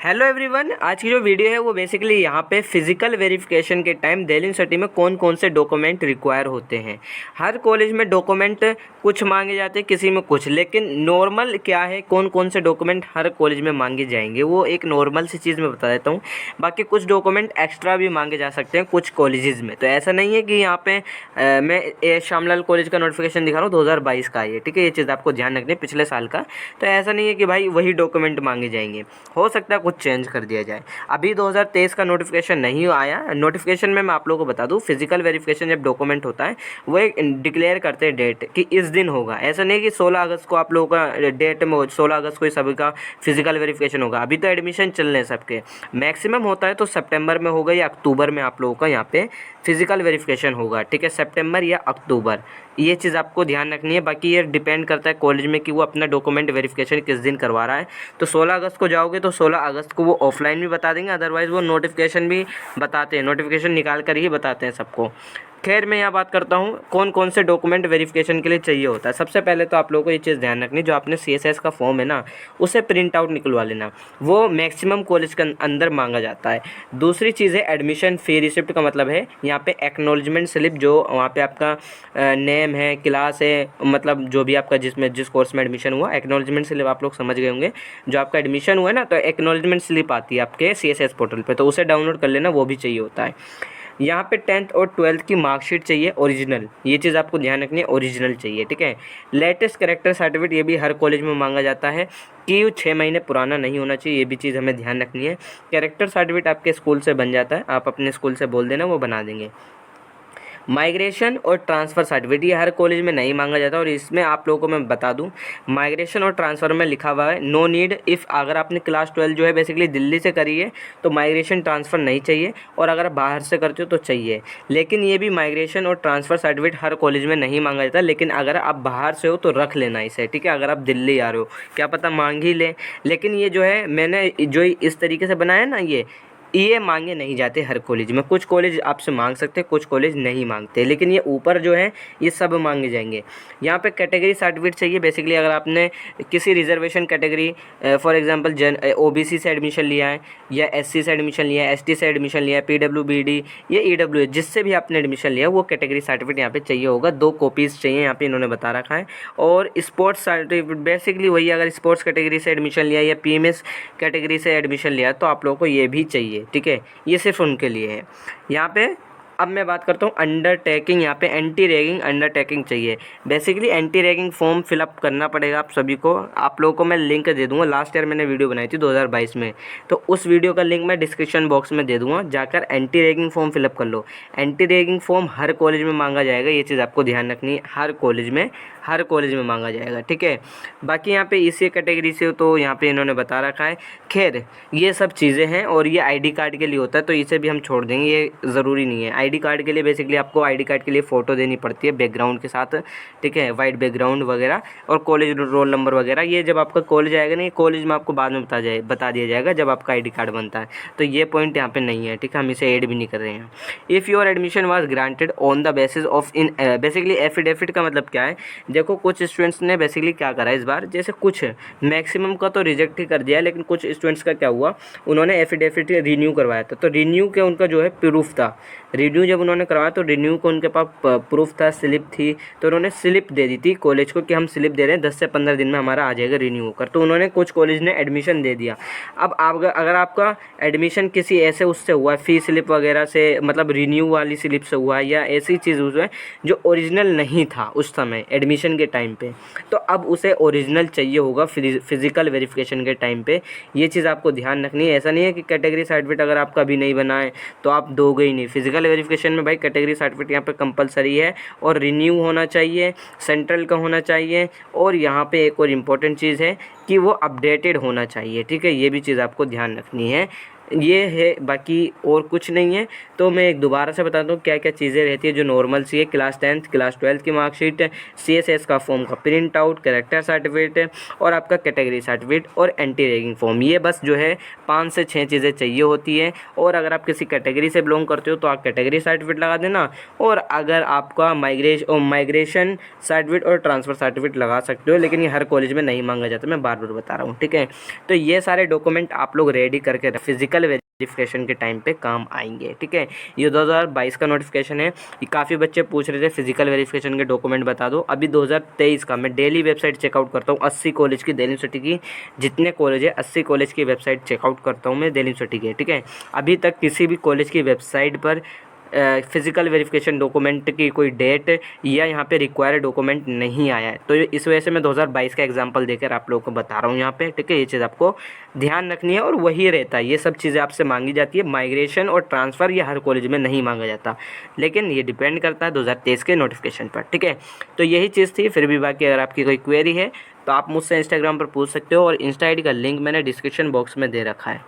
Hello everyone, आज की जो वीडियो है वो बेसिकली यहाँ पे फिजिकल वेरिफिकेशन के टाइम दिल्ली यूनिवर्सिटी में कौन कौन से डॉक्यूमेंट रिक्वायर होते हैं। हर कॉलेज में डॉक्यूमेंट कुछ मांगे जाते हैं, किसी में कुछ, लेकिन नॉर्मल क्या है, कौन कौन से डॉक्यूमेंट हर कॉलेज में मांगे जाएंगे वो एक नॉर्मल सी चीज़ मैं बता देता हूँ। बाकी कुछ डॉक्यूमेंट एक्स्ट्रा भी मांगे जा सकते हैं कुछ कॉलेजेस में। तो ऐसा नहीं है कि यहाँ पे मैं श्यामलाल कॉलेज का नोटिफिकेशन दिखा रहा हूँ 2022 का ये, ठीक है। ये चीज़ आपको ध्यान रखनी है, पिछले साल का। तो ऐसा नहीं है कि भाई वही डॉक्यूमेंट मांगे जाएंगे, हो सकता है कुछ चेंज कर दिया जाए। अभी 2023 का नोटिफिकेशन नहीं आया। नोटिफिकेशन में मैं आप लोगों को बता दूं, फिजिकल वेरिफिकेशन जब डॉक्यूमेंट होता है वो एक डिक्लेयर करते हैं डेट कि इस दिन होगा। ऐसा नहीं कि 16 अगस्त को आप लोगों का डेट में 16 अगस्त को ही सभी का फिजिकल वेरिफिकेशन होगा। अभी तो एडमिशन चल रहे हैं सबके, मैक्सिमम होता है तो सितंबर में होगा या अक्टूबर में आप लोगों का यहाँ पे फिजिकल वेरिफिकेशन होगा, ठीक है। सितंबर या अक्टूबर, ये चीज़ आपको ध्यान रखनी है। बाकी ये डिपेंड करता है कॉलेज में कि वो अपना डॉक्यूमेंट वेरिफिकेशन किस दिन करवा रहा है। तो 16 अगस्त को जाओगे तो 16 अगस्त को वो ऑफलाइन भी बता देंगे, अदरवाइज़ वो नोटिफिकेशन भी बताते हैं, नोटिफिकेशन निकाल कर ही बताते हैं सबको। खैर, मैं यहाँ बात करता हूँ कौन कौन से डॉक्यूमेंट वेरिफिकेशन के लिए चाहिए होता है। सबसे पहले तो आप लोगों को ये चीज़ ध्यान रखनी, जो आपने CSS का फॉर्म है ना, उसे प्रिंट आउट निकलवा लेना, वो मैक्सिमम कॉलेज के अंदर मांगा जाता है। दूसरी चीज़ है एडमिशन फ़ी रिसिप्ट का मतलब है यहाँ पे एक्नॉलेजमेंट स्लिप, जो वहाँ पे आपका नेम है, क्लास है, मतलब जो भी आपका जिस कोर्स में एडमिशन हुआ, एक्नॉलेजमेंट स्लिप आप लोग समझ गए होंगे। जो आपका एडमिशन हुआ है ना, तो एक्नॉलेजमेंट स्लिप आती है आपके CSS पोर्टल पे, तो उसे डाउनलोड कर लेना, वो भी चाहिए होता है। यहाँ पे 10th और 12th की मार्कशीट चाहिए ओरिजिनल, ये चीज़ आपको ध्यान रखनी है, ओरिजिनल चाहिए, ठीक है। लेटेस्ट कैरेक्टर सर्टिफिकेट, ये भी हर कॉलेज में मांगा जाता है कि 6 महीने पुराना नहीं होना चाहिए, ये भी चीज़ हमें ध्यान रखनी है। कैरेक्टर सर्टिफिकेट आपके स्कूल से बन जाता है, आप अपने स्कूल से बोल देना, वो बना देंगे। माइग्रेशन और ट्रांसफ़र सर्टिफिकेट, ये हर कॉलेज में नहीं मांगा जाता, और इसमें आप लोगों को मैं बता दूं, माइग्रेशन और ट्रांसफ़र में लिखा हुआ है नो नीड इफ़। अगर आपने क्लास 12 जो है बेसिकली दिल्ली से करी है तो माइग्रेशन ट्रांसफ़र नहीं चाहिए, और अगर आप बाहर से करते हो तो चाहिए। लेकिन ये भी माइग्रेशन और ट्रांसफ़र सर्टिफिकेट हर कॉलेज में नहीं मांगा जाता, लेकिन अगर आप बाहर से हो तो रख लेना इसे, ठीक है। अगर आप दिल्ली आ रहे हो, क्या पता मांग ही लें। लेकिन ये जो है मैंने जो इस तरीके से बनाया ना, ये मांगे नहीं जाते हर कॉलेज में। कुछ कॉलेज आपसे मांग सकते हैं, कुछ कॉलेज नहीं मांगते, लेकिन ये ऊपर जो है ये सब मांगे जाएंगे। यहाँ पे कैटेगरी सर्टिफिकेट चाहिए बेसिकली, अगर आपने किसी reservation category, for example OBC से एडमिशन लिया है, या SC से एडमिशन लिया है, ST से एडमिशन लिया है, PWBD या EWS, जिससे भी आपने एडमिशन लिया वो कैटेगरी सर्टिफिकेट यहाँ पे चाहिए होगा। 2 कॉपीज़ चाहिए, यहाँ पे इन्होंने बता रखा है। और स्पोर्ट्स सर्टिफिकेट बेसिकली वही, अगर स्पोर्ट्स कैटेगरी से एडमिशन लिया या PMS कैटेगरी से एडमिशन लिया तो आप लोगों को ये भी चाहिए, ठीक है। ये सिर्फ उनके लिए है। यहाँ पे अब मैं बात करता हूँ अंडरटेकिंग, यहाँ पे एंटी रैगिंग अंडरटेकिंग चाहिए। Basically anti ragging form fill up करना पड़ेगा आप सभी को। आप लोगों को मैं लिंक दे दूँगा, लास्ट ईयर मैंने वीडियो बनाई थी 2022 में, तो उस वीडियो का लिंक मैं डिस्क्रिप्शन बॉक्स में दे दूँगा, जाकर एंटी रैगिंग फॉर्म फिलअप कर लो। एंटी रैगिंग फॉर्म हर कॉलेज में मांगा जाएगा, ये चीज़ आपको ध्यान रखनी है, हर कॉलेज में मांगा जाएगा, ठीक है। बाकी यहाँ पे ECA कैटेगरी से हो तो यहाँ पे इन्होंने बता रखा है। खैर, ये सब चीज़ें हैं, और ये ID कार्ड के लिए होता है, तो इसे भी हम छोड़ देंगे, ये ज़रूरी नहीं है। ID कार्ड के लिए बेसिकली आपको ID कार्ड के लिए फ़ोटो देनी पड़ती है बैकग्राउंड के साथ, ठीक है, वाइट बैकग्राउंड वगैरह, और कॉलेज रोल नंबर वगैरह। ये जब आपका कॉलेज आएगा नहीं, कॉलेज में आपको बाद में बता दिया जाएगा जब आपका ID कार्ड बनता है, तो ये पॉइंट यहाँ पे नहीं है, ठीक है, हम इसे ऐड भी नहीं कर रहे हैं। If your admission was granted on the basis of in basically affidavit का मतलब क्या है, देखो कुछ स्टूडेंट्स ने बेसिकली क्या करा इस बार, जैसे कुछ मैक्सिमम का तो रिजेक्ट ही कर दिया है, लेकिन कुछ स्टूडेंट्स का क्या हुआ, उन्होंने एफिडेविट रिन्यू करवाया था, तो रिन्यू के उनका जो है प्रूफ था। रिन्यू जब उन्होंने करवाया तो रिन्यू को उनके पास प्रूफ था, स्लिप थी, तो उन्होंने स्लिप दे दी थी कॉलेज को कि हम स्लिप दे रहे हैं, 10 से 15 दिन में हमारा आ जाएगा रिन्यू होकर। तो उन्होंने कुछ कॉलेज ने एडमिशन दे दिया। अब आप अगर आपका एडमिशन किसी ऐसे उससे हुआ है, फी स्लिप वगैरह से, मतलब रिन्यू वाली स्लिप से हुआ है, या ऐसी चीज़ हुआ है जो ओरिजिनल नहीं था उस समय एडमिशन के टाइम पे, तो अब उसे ओरिजिनल चाहिए होगा फिजिकल वेरिफिकेशन के टाइम पे। ये चीज़ आपको ध्यान रखनी है। ऐसा नहीं है कि कैटेगरी सर्टिफिकेट अगर आपका अभी नहीं बना है तो आप दोगे ही नहीं। फिजिकल वेरिफिकेशन में भाई कैटेगरी सर्टिफिकेट यहाँ पे कंपलसरी है, और रिन्यू होना चाहिए, सेंट्रल का होना चाहिए, और यहाँ पे एक और इम्पॉर्टेंट चीज़ है कि वो अपडेटेड होना चाहिए, ठीक है। ये भी चीज़ आपको ध्यान रखनी है। ये है, बाकी और कुछ नहीं है। तो मैं एक दोबारा से बता दूँ क्या क्या चीज़ें रहती है जो नॉर्मल सी है। क्लास 10th क्लास 12th की मार्कशीट, CSS का फॉर्म का प्रिंट आउट, कैरेक्टर सर्टिफिकेट और आपका कैटेगरी सर्टिफिकेट और एंटी रैगिंग फॉर्म। ये बस जो है 5 से 6 चीज़ें चाहिए होती है। और अगर आप किसी कैटेगरी से बिलोंग करते हो तो आप कैटेगरी सर्टिफिकेट लगा देना, और अगर आपका माइग्रेशन सर्टिफिकेट और ट्रांसफ़र सर्टिफिकेट लगा सकते हो, लेकिन ये हर कॉलेज में नहीं मांगा जाता, मैं बार बार बता रहा हूँ, ठीक है। तो ये सारे डॉक्यूमेंट आप लोग रेडी करके फिजिकल वेरिफिकेशन के टाइम पे काम आएंगे, ठीक है। ये 2022 का नोटिफिकेशन है। ये काफ़ी बच्चे पूछ रहे थे फिजिकल वेरिफिकेशन के डॉक्यूमेंट बता दो। अभी 2023 का मैं डेली वेबसाइट चेकआउट करता हूँ 80 कॉलेज की, दिल्ली यूनिवर्सिटी की जितने कॉलेज है 80 कॉलेज की वेबसाइट चेकआउट करता हूँ मैं दिल्ली यूनिवर्सिटी की, ठीक है। अभी तक किसी भी कॉलेज की वेबसाइट पर फिजिकल वेरिफिकेशन डॉक्यूमेंट की कोई डेट या यहाँ पे रिक्वायर्ड डॉक्यूमेंट नहीं आया है। तो इस वजह से मैं 2022 का एग्जांपल देकर आप लोगों को बता रहा हूँ यहाँ पे, ठीक है। ये चीज़ आपको ध्यान रखनी है और वही रहता है, ये सब चीज़ें आपसे मांगी जाती है। माइग्रेशन और ट्रांसफ़र ये हर कॉलेज में नहीं मांगा जाता, लेकिन ये डिपेंड करता है 2023 के नोटिफिकेशन पर, ठीक है। तो यही चीज़ थी। फिर भी बाकी अगर आपकी कोई क्वेरी है तो आप मुझसे इंस्टाग्राम पर पूछ सकते हो, और इंस्टा ID का लिंक मैंने डिस्क्रिप्शन बॉक्स में दे रखा है।